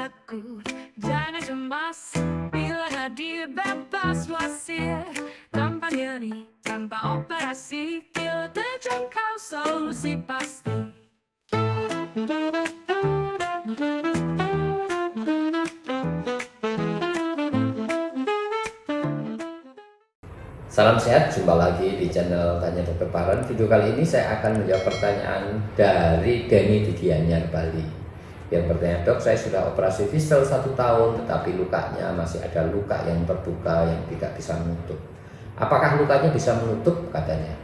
takut, jangan cemas. Bila hadir bebas wasir, tanpa nyeri, tanpa operasi. Bila terjangkau solusi pasti. Salam sehat, jumpa lagi di channel Tanya Dokter Paran. Video kali ini saya akan menjawab pertanyaan dari Denny di Gianyar, Bali. Yang bertanya, dok, saya sudah operasi fistel 1 tahun, tetapi lukanya masih ada luka yang terbuka yang tidak bisa menutup. Apakah lukanya bisa menutup? Katanya.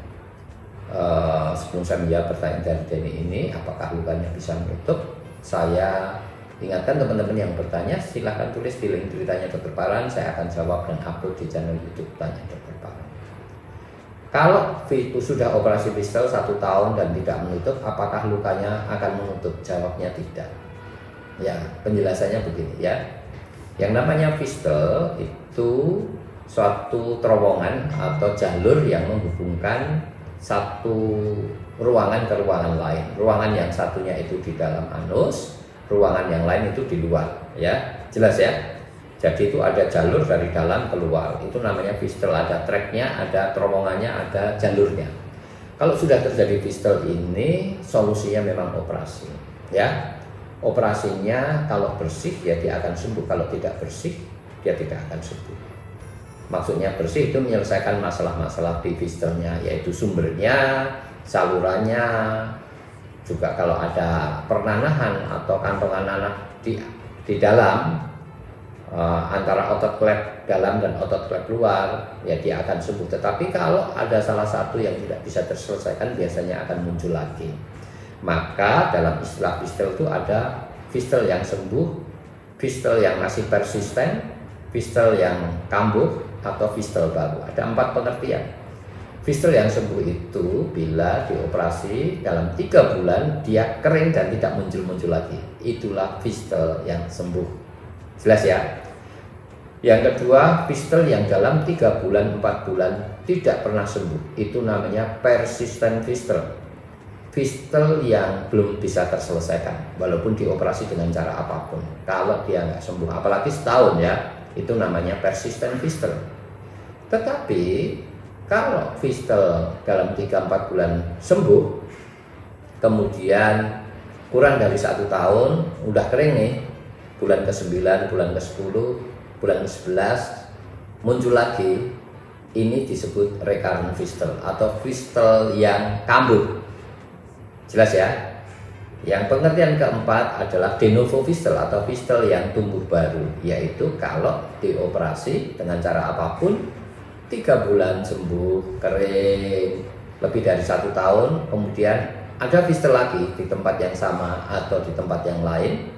Sebelum saya menjawab pertanyaan dari Denny ini, apakah lukanya bisa menutup? Saya ingatkan teman-teman yang bertanya, silahkan tulis di link Tanya Dokter Paran. Saya akan jawab dan upload di channel YouTube Tanya Dokter Paran. Kalau sudah operasi fistel 1 tahun dan tidak menutup, apakah lukanya akan menutup? Jawabnya tidak. Ya, penjelasannya begini ya. Yang namanya fistel itu suatu terowongan atau jalur yang menghubungkan satu ruangan ke ruangan lain. Ruangan yang satunya itu di dalam anus, ruangan yang lain itu di luar, ya. Jelas ya? Jadi itu ada jalur dari dalam keluar. Itu namanya fistel, ada treknya, ada terowongannya, ada jalurnya. Kalau sudah terjadi fistel ini, solusinya memang operasi, ya. Operasinya kalau bersih ya dia akan sembuh, kalau tidak bersih dia tidak akan sembuh. Maksudnya bersih itu menyelesaikan masalah-masalah di fistelnya, yaitu sumbernya, salurannya, juga kalau ada pernanahan atau kantongan nanah di dalam antara otot klep dalam dan otot klep luar, ya dia akan sembuh. Tetapi kalau ada salah satu yang tidak bisa terselesaikan, biasanya akan muncul lagi. Maka dalam istilah fistel itu ada fistel yang sembuh, fistel yang masih persisten, fistel yang kambuh, atau fistel baru. Ada 4 pengertian. Fistel yang sembuh itu bila dioperasi dalam 3 bulan dia kering dan tidak muncul-muncul lagi. Itulah fistel yang sembuh. Jelas ya? Yang kedua, fistel yang dalam 3 bulan, 4 bulan tidak pernah sembuh. Itu namanya persistent fistel. Fistel yang belum bisa terselesaikan, walaupun dioperasi dengan cara apapun. Kalau dia nggak sembuh, apalagi setahun ya, itu namanya persistent fistel. Tetapi kalau fistel dalam 3-4 bulan sembuh, kemudian kurang dari 1 tahun, udah kering nih, bulan ke-9, bulan ke-10, bulan ke-11, muncul lagi, ini disebut recurrent fistel atau fistel yang kambuh. Jelas ya? Yang pengertian keempat adalah de novo fistel atau fistel yang tumbuh baru, yaitu kalau dioperasi dengan cara apapun, 3 bulan sembuh, kering, lebih dari 1 tahun, kemudian ada fistel lagi di tempat yang sama atau di tempat yang lain,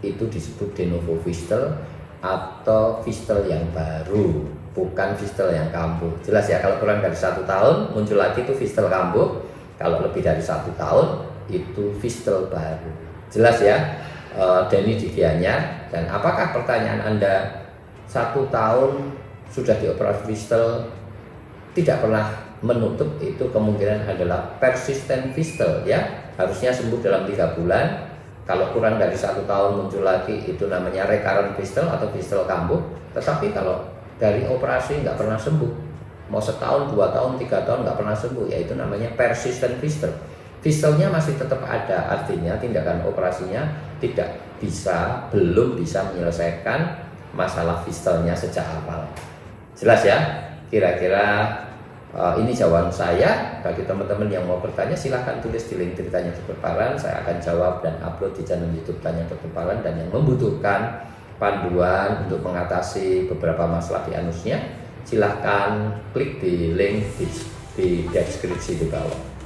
itu disebut de novo fistel atau fistel yang baru, bukan fistel yang kambuh. Jelas ya? Kalau kurang dari 1 tahun muncul lagi itu fistel kambuh, kalau lebih dari 1 tahun itu fistel baru. Jelas ya? Denny di Gianyar. Dan apakah pertanyaan Anda 1 tahun sudah dioperasi fistel tidak pernah menutup, itu kemungkinan adalah persistent fistel ya, harusnya sembuh dalam 3 bulan. Kalau kurang dari 1 tahun muncul lagi, itu namanya recurrent fistel atau fistel kambuh. Tetapi kalau dari operasi nggak pernah sembuh, mau 1 tahun, 2 tahun, 3 tahun nggak pernah sembuh, ya itu namanya persistent fistel. Fistelnya masih tetap ada, artinya tindakan operasinya belum bisa menyelesaikan masalah fistelnya sejak awal. Jelas ya? Kira-kira ini jawaban saya. Bagi teman-teman yang mau bertanya, silahkan tulis di link Tanya Dokter Paran. Saya akan jawab dan upload di channel YouTube Tanya Dokter Paran. Dan yang membutuhkan panduan untuk mengatasi beberapa masalah di anusnya, silahkan klik di link di deskripsi di bawah.